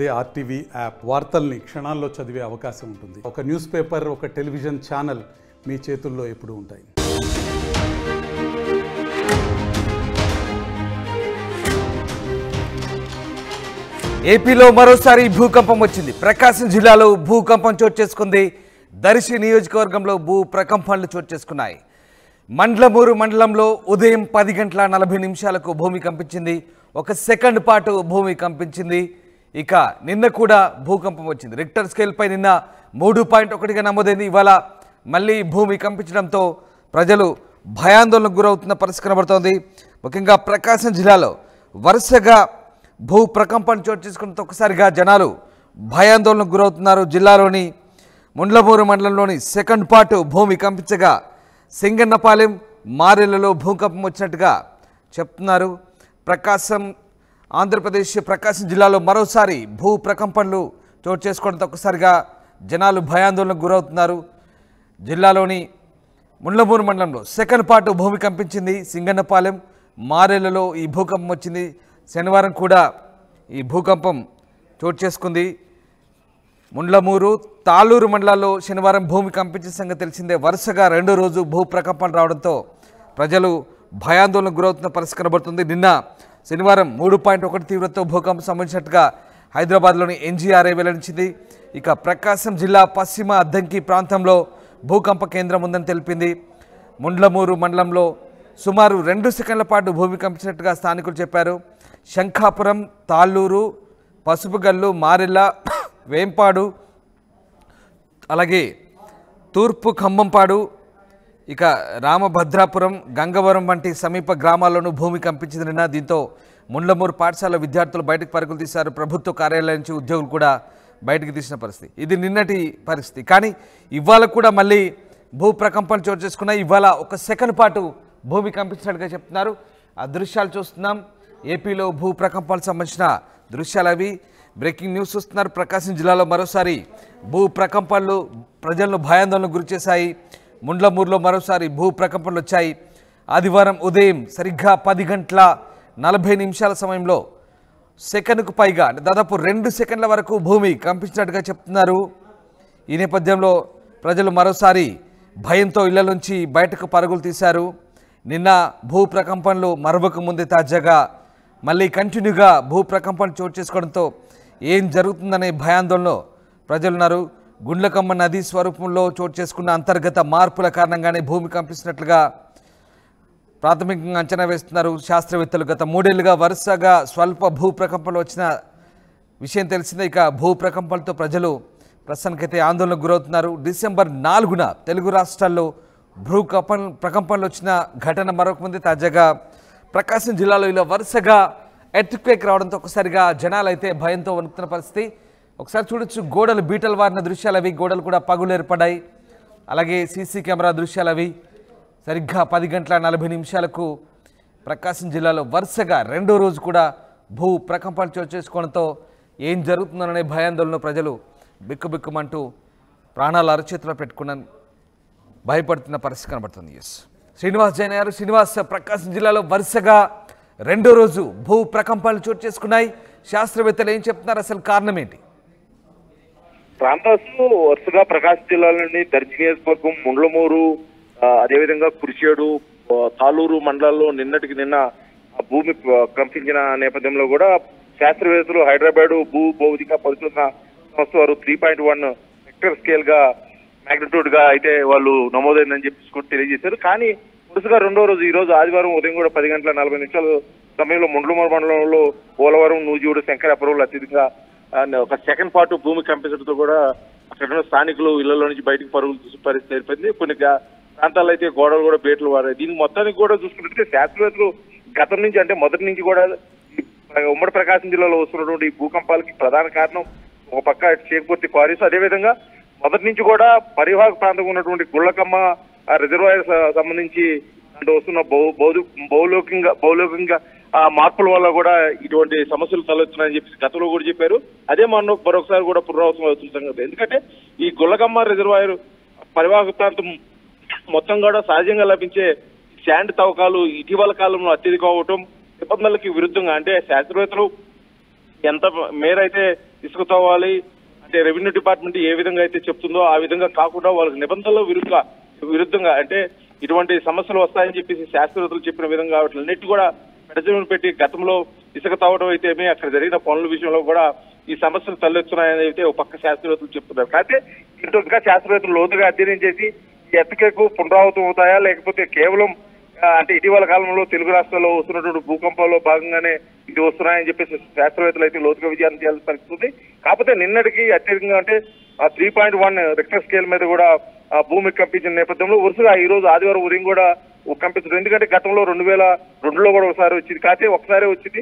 అదే RTV app వార్తల్ని క్షణాల్లో చదివే అవకాశం ఉంటుంది. ఒక న్యూస్ పేపర్, ఒక టెలివిజన్ ఛానల్ మీ చేతుల్లో ఎప్పుడూ ఉంటాయి. ఏపీలో మరోసారి భూకంపం వచ్చింది. ప్రకాశం జిల్లాలో భూకంపం చోటు చేసుకుంది. దర్శి నియోజకవర్గంలో భూ ప్రకంపనలు చోటు చేసుకున్నాయి. మండలమూరు మండలంలో ఉదయం 10 గంటల 40 నిమిషాలకు భూమి కంపించింది. 1 సెకండ్ పాటు భూమి కంపించింది. ఇక నిన్న కూడా భూకంపం వచ్చింది. రిక్టర్ స్కేల్పై నిన్న 3.1గా నమోదైంది. ఇవాళ మళ్ళీ భూమి కంపించడంతో ప్రజలు భయాందోళనకు గురవుతున్న పరిస్థితి కనబడుతోంది. ముఖ్యంగా ప్రకాశం జిల్లాలో వరుసగా భూ ప్రకంపన చోటు చేసుకున్న ఒక్కసారిగా జనాలు భయాందోళనకు గురవుతున్నారు. జిల్లాలోని ముండ్లమూరు మండలంలోని సెకండ్ పాటు భూమి కంపించగా సింగన్నపాలెం, మారెలలో భూకంపం వచ్చినట్టుగా చెప్తున్నారు. ఆంధ్రప్రదేశ్ ప్రకాశం జిల్లాలో మరోసారి భూ ప్రకంపనలు చోటు చేసుకోవడంతో ఒక్కసారిగా జనాలు భయాందోళనకు గురవుతున్నారు. జిల్లాలోని ముండ్లమూరు మండలంలో సెకండ్ పాటు భూమి కంపించింది. సింగన్నపాలెం, మారెలలో ఈ భూకంపం వచ్చింది. శనివారం కూడా ఈ భూకంపం చోటు చేసుకుంది. ముండ్లమూరు, తాళ్ళూరు మండలాల్లో శనివారం భూమి కంపించిన సంగతి తెలిసిందే. వరుసగా రెండో రోజు భూ ప్రకంపన రావడంతో ప్రజలు భయాందోళనకు గురవుతున్న పరిస్థితి కనబడుతుంది. నిన్న శనివారం 3.1 తీవ్రతతో భూకంపం సంబంధించినట్టుగా హైదరాబాద్లోని ఎన్జీఆర్ఐ వెల్లడించింది. ఇక ప్రకాశం జిల్లా పశ్చిమ అద్దంకి ప్రాంతంలో భూకంప కేంద్రం ఉందని తెలిపింది. ముండ్లమూరు మండలంలో సుమారు 2 సెకండ్ల పాటు భూమి కంపించినట్టుగా స్థానికులు చెప్పారు. శంఖాపురం, తాళ్ళూరు, పసుపుగల్లు, మారెల్ల, వేంపాడు, అలాగే తూర్పు ఖమ్మంపాడు, ఇక రామభద్రాపురం, గంగవరం వంటి సమీప గ్రామాల్లోనూ భూమి కంపించింది నిన్న. దీంతో ముండ్లమూరు పాఠశాల విద్యార్థులు బయటకు పరుగులు తీశారు. ప్రభుత్వ కార్యాలయం నుంచి ఉద్యోగులు కూడా బయటకు తీసిన పరిస్థితి. ఇది నిన్నటి పరిస్థితి. కానీ ఇవాళ కూడా మళ్ళీ భూ ప్రకంపనలు చోటు చేసుకున్నాయి. ఇవాళ 1 సెకండ్ పాటు భూమి కంపించినట్టుగా చెప్తున్నారు. ఆ దృశ్యాలు చూస్తున్నాం. ఏపీలో భూ ప్రకంపనలకు సంబంధించిన దృశ్యాలు అవి. బ్రేకింగ్ న్యూస్ చూస్తున్నారు. ప్రకాశం జిల్లాలో మరోసారి భూ ప్రకంపనలు ప్రజలను భయాందోళనకు గురి చేశాయి. ముండ్లమూరులో మరోసారి భూ ప్రకంపనలు వచ్చాయి. ఆదివారం ఉదయం సరిగ్గా 10 గంటల 40 నిమిషాల సమయంలో సెకండ్కు పైగా దాదాపు 2 సెకండ్ల వరకు భూమి కంపించినట్టుగా చెప్తున్నారు. ఈ నేపథ్యంలో ప్రజలు మరోసారి భయంతో ఇళ్ల నుంచి బయటకు పరుగులు తీశారు. నిన్న భూ ప్రకంపనలు మరొక ముందే తాజాగా మళ్ళీ కంటిన్యూగా భూ ప్రకంపనలు చోటు చేసుకోవడంతో ఏం జరుగుతుందనే భయాందోళనలో ప్రజలున్నారు. గుండ్లకమ్మ నదీ స్వరూపంలో చోటు చేసుకున్న అంతర్గత మార్పుల కారణంగానే భూమి కంపిస్తున్నట్లుగా ప్రాథమికంగా అంచనా వేస్తున్నారు శాస్త్రవేత్తలు. గత 3 ఏళ్లుగా వరుసగా స్వల్ప భూ ప్రకంపనలు వచ్చిన విషయం తెలిసిందే. ఇక భూ ప్రకంపనలతో ప్రజలు ప్రస్తుతానికైతే ఆందోళనకు గురవుతున్నారు. డిసెంబర్ 4న తెలుగు రాష్ట్రాల్లో ప్రకంపనలు వచ్చిన ఘటన మరొక ముందే తాజాగా ప్రకాశం జిల్లాలో ఇలా వరుసగా ఎర్త్క్వేక్ రావడంతో ఒకసారిగా జనాలు అయితే భయంతో వణుకుతున్న పరిస్థితి. ఒకసారి చూడొచ్చు, గోడలు బీటలు వారిన దృశ్యాలు అవి. గోడలు కూడా పగులు ఏర్పడ్డాయి. అలాగే సీసీ కెమెరా దృశ్యాలు అవి. సరిగ్గా 10 గంటల 40 నిమిషాలకు ప్రకాశం జిల్లాలో వరుసగా రెండో రోజు కూడా భూ ప్రకంపనలు చోటు చేసుకోవడంతో ఏం జరుగుతుందనే భయాందోళన ప్రజలు బిక్కుబిక్కుమంటూ ప్రాణాలు అరచేతిలో పెట్టుకున్న భయపడుతున్న పరిస్థితి కనబడుతుంది. శ్రీనివాస్ జైన్ గారు. శ్రీనివాస్, ప్రకాశం జిల్లాలో వరుసగా రెండో రోజు భూ ప్రకంపనలు చోటు చేసుకున్నాయి. శాస్త్రవేత్తలు ఏం చెప్తున్నారు, అసలు కారణం ఏంటి? ప్రాంతాలు వరుసగా ప్రకాశం జిల్లాలోని దర్శి నియోజకవర్గం, ముండ్లమూరు, అదేవిధంగా కురిచేడు, తాళ్ళూరు మండలాల్లో నిన్నటికి నిన్న భూమి కంపించిన నేపథ్యంలో కూడా శాస్త్రవేత్తలు హైదరాబాద్ భూ భౌతిక పరిశోధన సంస్థ వారు 3.1 రిక్టర్ స్కేల్ గా మ్యాగ్నిట్యూడ్ గా అయితే వాళ్ళు నమోదైందని చెప్పి తెలియజేశారు. కానీ వరుసగా రెండో రోజు ఈ రోజు ఆదివారం ఉదయం కూడా 10 గంటల 40 నిమిషాల సమయంలో ముండ్లమూరు మండలంలో పోలవరం, నూజివీడు, శంకరాపురంలో అత్యధికంగా 1 సెకండ్ పాటు భూమి కంపించడంతో కూడా అక్కడ స్థానికులు ఇళ్లలో నుంచి బయటకు పరుగులు తీసే పరిస్థితి ఏర్పడింది. కొన్ని ప్రాంతాల్లో అయితే గోడలు కూడా బీటలు వారాయి. దీనికి మొత్తానికి కూడా చూసుకుంటే శాస్త్రవేత్తలు గతం నుంచి అంటే మొదటి నుంచి కూడా ఉమ్మడి ప్రకాశం జిల్లాలో వస్తున్నటువంటి భూకంపాలకి ప్రధాన కారణం ఒక పక్క చేకూర్తి క్వారీస్, అదేవిధంగా మొదటి నుంచి కూడా పరివాహక ప్రాంతంగా ఉన్నటువంటి గుళ్ళకమ్మ రిజర్వాయర్ సంబంధించి అంటే వస్తున్న భౌలౌకికంగా మార్పుల వల్ల కూడా ఇటువంటి సమస్యలు తలెత్తున్నాయని చెప్పి గతంలో కూడా చెప్పారు. అదే మరొకసారి కూడా పునరావృతం అవుతుంది సంగతి. ఎందుకంటే ఈ గుళ్ళకమ్మ రిజర్వాయర్ పరివాహక ప్రాంతం మొత్తం కూడా సహజంగా లభించే శాండ్ తవ్వకాలు ఇటీవల కాలంలో అత్యధికం అవటం నిబంధనలకి విరుద్ధంగా అంటే శాస్త్రవేత్తలు ఎంత మేరైతే ఇసుక తవ్వాలి అంటే రెవెన్యూ డిపార్ట్మెంట్ ఏ విధంగా అయితే చెప్తుందో ఆ విధంగా కాకుండా వాళ్ళకి నిబంధనల విరుద్ధంగా అంటే ఇటువంటి సమస్యలు వస్తాయని చెప్పేసి శాస్త్రవేత్తలు చెప్పిన విధంగా వాటిలన్నిటి కూడా పెడచెవిన పెట్టి గతంలో ఇసుక తవ్వడం అయితేమి అక్కడ జరిగిన పనుల విషయంలో కూడా ఈ సమస్యలు తలెత్తున్నాయని అయితే ఒక పక్క శాస్త్రవేత్తలు చెప్తున్నారు. అయితే ఇంకొక శాస్త్రవేత్తలు లోతుగా అధ్యయనం చేసి ఈ ఎత్తుకెక్కు పునరావృతం అవుతాయా లేకపోతే కేవలం అంటే ఇటీవల కాలంలో తెలుగు రాష్ట్రాల్లో వస్తున్నటువంటి భూకంపాల్లో భాగంగానే ఇది వస్తున్నాయని చెప్పేసి శాస్త్రవేత్తలు అయితే లోతుగా విచారణ చేయాల్సిన పరిస్థితి ఉంది. కాకపోతే నిన్నటికి అత్యధికంగా అంటే 3.1 రిక్టర్ స్కేల్ మీద కూడా భూమి కంపించిన నేపథ్యంలో వరుసగా ఈ రోజు ఆదివారం ఉదయం కూడా కంపించడం. ఎందుకంటే గతంలో 2002లో కూడా ఒకసారి వచ్చింది, కాకపోతే ఒకసారి వచ్చింది,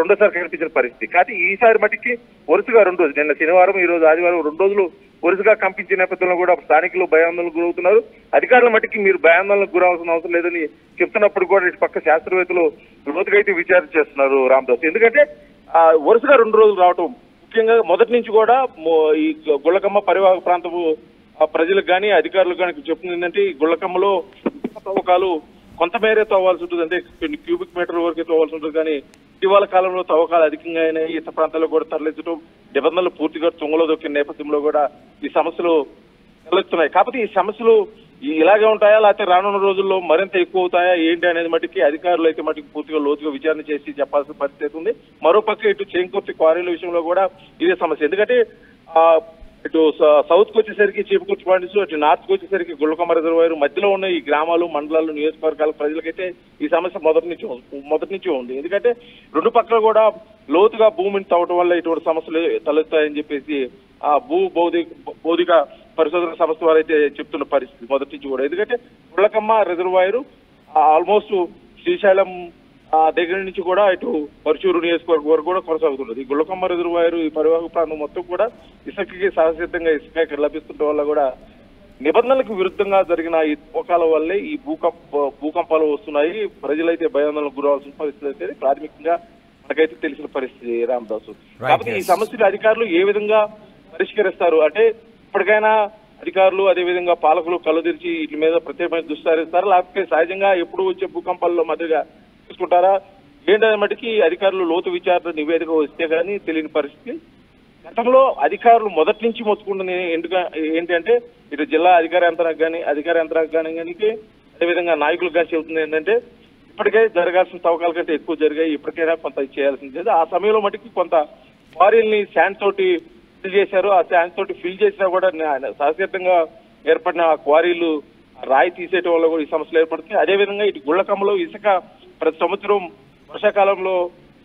రెండోసారి కనిపించిన పరిస్థితి. కాకపోతే ఈసారి మట్టికి వరుసగా 2 రోజులు, నిన్న శనివారం ఈ రోజు ఆదివారం 2 రోజులు వరుసగా కంపించిన నేపథ్యంలో కూడా స్థానికులు భయాందోళనకు గురవుతున్నారు. అధికారుల మట్టికి మీరు భయాందోళనకు గురవలసిన అవసరం లేదని చెప్తున్నప్పుడు కూడా ఇటు పక్క శాస్త్రవేత్తలు లోతుగా అయితే విచారణ చేస్తున్నారు రామదాస్. ఎందుకంటే వరుసగా 2 రోజులు రావటం ముఖ్యంగా మొదటి నుంచి కూడా ఈ గుళ్ళకమ్మ పరివాహక ప్రాంతపు ప్రజలకు కానీ అధికారులకు కానీ చెప్తుంది ఏంటంటే ఈ గుళ్ళకమ్మలో తవ్వకాలు కొంతమేరే తవ్వాల్సి ఉంటుంది, అంటే కొన్ని క్యూబిక్ మీటర్ వరకే తవ్వాల్సి ఉంటుంది. కానీ ఇటీవల కాలంలో తవ్వకాలు అధికంగా అయినాయి, ఇతర ప్రాంతాల్లో కూడా తరలించడం, నిబంధనలు పూర్తిగా తుంగలో దొక్కిన నేపథ్యంలో కూడా ఈ సమస్యలు తలెత్తున్నాయి. కాకపోతే ఈ సమస్యలు ఇలాగే ఉంటాయా లేకపోతే రానున్న రోజుల్లో మరింత ఎక్కువ అవుతాయా ఏంటి అనేది మటుకి అధికారులు అయితే మటుకు పూర్తిగా లోతుగా విచారణ చేసి చెప్పాల్సిన పరిస్థితి ఉంది. మరోపక్క ఇటు చేంకుర్తి క్వారీల విషయంలో కూడా ఇదే సమస్య. ఎందుకంటే ఇటు సౌత్ కు వచ్చేసరికి చీపుకుర్తి పాయింట్స్, అటు నార్త్ కు వచ్చేసరికి గుళ్ళకమ్మ రిజర్వాయర్ మధ్యలో ఉన్న ఈ గ్రామాలు, మండలాలు, నియోజకవర్గాల ప్రజలకైతే ఈ సమస్య మొదటి నుంచి ఉంది. ఎందుకంటే 2 పక్కల కూడా లోతుగా భూమిని తవ్వటం వల్ల ఇటువంటి సమస్యలు తలెత్తాయని చెప్పేసి ఆ భౌతిక పరిశోధన సంస్థ వారు అయితే చెప్తున్న పరిస్థితి మొదటి నుంచి కూడా. ఎందుకంటే గుళ్ళకమ్మ రిజర్వాయర్ ఆల్మోస్ట్ శ్రీశైలం దగ్గర నుంచి కూడా ఇటు పరుచూరు నియోజకవర్గం వరకు కూడా కొనసాగుతున్నది. ఈ గుళ్ళకమ్మ రిజర్వాయర్ ఈ పరివాహక ప్రాంతం మొత్తం కూడా ఇసుకకి సహసిద్ధంగా ఇసుక ఇక్కడ లభిస్తుండటం వల్ల కూడా నిబంధనలకు విరుద్ధంగా జరిగిన ఈ తవ్వకాల వల్లే ఈ భూకంపాలు వస్తున్నాయి. ప్రజలైతే భయాందోళనకు గురవాల్సిన పరిస్థితి అయితే ప్రాథమికంగా మనకైతే తెలిసిన పరిస్థితి రామదాసు. కాబట్టి ఈ సమస్యలు అధికారులు ఏ విధంగా పరిష్కరిస్తారు అంటే ఇప్పటికైనా అధికారులు అదేవిధంగా పాలకులు కళ్ళు తెరిచి వీటి మీద ప్రత్యేకమైన దృష్టి సారిస్తారు, లేకపోతే సహజంగా ఎప్పుడు వచ్చే భూకంపాల్లో మధ్యగా చూసుకుంటారా ఏంటనే మటుకి అధికారులు లోతు విచారణ నివేదిక వస్తే కానీ తెలియని పరిస్థితి. గతంలో అధికారులు మొదటి నుంచి మొత్తుకుంటుంది ఏంటంటే ఇటు జిల్లా అధికార యంత్రాంగానికి కానీ అదేవిధంగా నాయకులకు కానీ చెబుతుంది ఏంటంటే ఇప్పటికే జరగాల్సిన తవ్వకాల కంటే ఎక్కువ జరిగాయి, ఇప్పటికైనా కొంత చేయాల్సింది. ఆ సమయంలో మటుకి కొంత క్వారీల్ని శాండ్ తోటి ఫిల్ చేశారు. ఆ శాండ్ తోటి ఫిల్ చేసినా కూడా సహజంగా ఏర్పడిన ఆ క్వారీలు రాయి తీసేయటం వల్ల కూడా ఈ సమస్యలు ఏర్పడుతుంది. అదేవిధంగా ఇటు గుళ్ళకమ్మలో ఇసుక ప్రతి సంవత్సరం వర్షాకాలంలో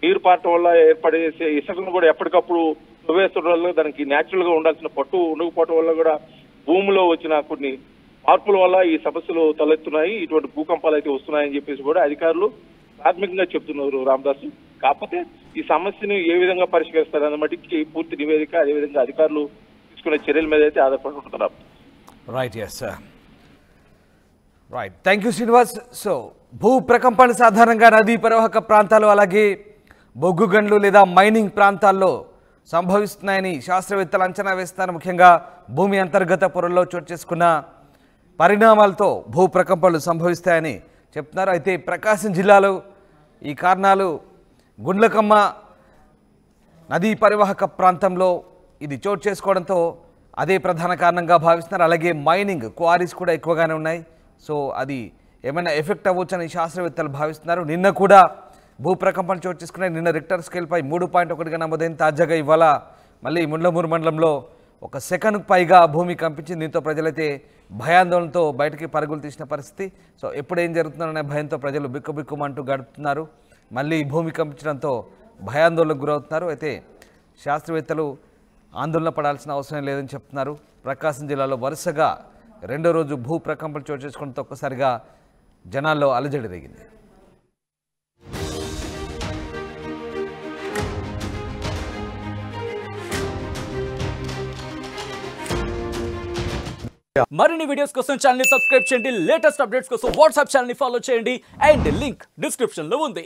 నీరు పారటం వల్ల ఏర్పడే ఇసుకను కూడా ఎప్పటికప్పుడు తవ్వేస్తుండడం వల్ల దానికి న్యాచురల్ గా ఉండాల్సిన పట్టు ఉండకపోవటం వల్ల కూడా భూమిలో వచ్చిన కొన్ని మార్పుల వల్ల ఈ సమస్యలు తలెత్తున్నాయి, ఇటువంటి భూకంపాలు అయితే వస్తున్నాయని చెప్పేసి కూడా అధికారులు ప్రాథమికంగా చెప్తున్నారు రామదాసు. కాకపోతే ఈ సమస్యను ఏ విధంగా పరిష్కరిస్తారన్న మటుకి పూర్తి నివేదిక అదేవిధంగా అధికారులు తీసుకునే చర్యల మీద అయితే ఆధారపడి ఉంటున్నారు. Right, thank you Srinivas. So భూ ప్రకంపన సాధారణంగా నదీ పరివాహక ప్రాంతాలు అలాగే బొగ్గు గనులు లేదా మైనింగ్ ప్రాంతాల్లో సంభవిస్తున్నాయని శాస్త్రవేత్తలు అంచనా వేస్తున్నారు. ముఖ్యంగా భూమి అంతర్గత పొరల్లో చోటు చేసుకున్న పరిణామాలతో భూ ప్రకంపనలు సంభవిస్తాయని చెప్తున్నారు. అయితే ప్రకాశం జిల్లాలో ఈ కారణాలు గుండ్లకమ్మ నదీ పరివాహక ప్రాంతంలో ఇది చోటు చేసుకోవడంతో అదే ప్రధాన కారణంగా భావిస్తున్నారు. అలాగే మైనింగ్ క్వారీస్ కూడా ఎక్కువగానే ఉన్నాయి. సో అది ఏమైనా ఎఫెక్ట్ అవ్వచ్చని శాస్త్రవేత్తలు భావిస్తున్నారు. నిన్న కూడా భూ ప్రకంపన చోటు చేసుకున్నాయి. నిన్న రిక్టర్ స్కేల్పై 3.1గా నమోదైంది. తాజాగా ఇవాళ మళ్ళీ ముండ్లమూరు మండలంలో 1 సెకండ్కు పైగా భూమి కంపించింది. దీంతో ప్రజలైతే భయాందోళనతో బయటికి పరుగులు తీసిన పరిస్థితి. సో ఎప్పుడు ఏం జరుగుతుందనే భయంతో ప్రజలు బిక్కుబిక్కుమంటూ గడుపుతున్నారు. మళ్ళీ భూమి కంపించడంతో భయాందోళనకు గురవుతున్నారు. అయితే శాస్త్రవేత్తలు ఆందోళన పడాల్సిన అవసరం లేదని చెప్తున్నారు. ప్రకాశం జిల్లాలో వరుసగా 2వ రోజు భూ ప్రకంపనలు చోటు చేసుకుంటూ ఒక్కసారిగా జనాల్లో అలజడి రేగింది. మరిన్ని వీడియోస్ కోసం ఛానల్ ని సబ్స్క్రైబ్ చేయండి. లేటెస్ట్ అప్డేట్స్ కోసం వాట్సాప్ ఛానల్ ని ఫాలో చేయండి. అండ్ లింక్ డిస్క్రిప్షన్ లో ఉంది.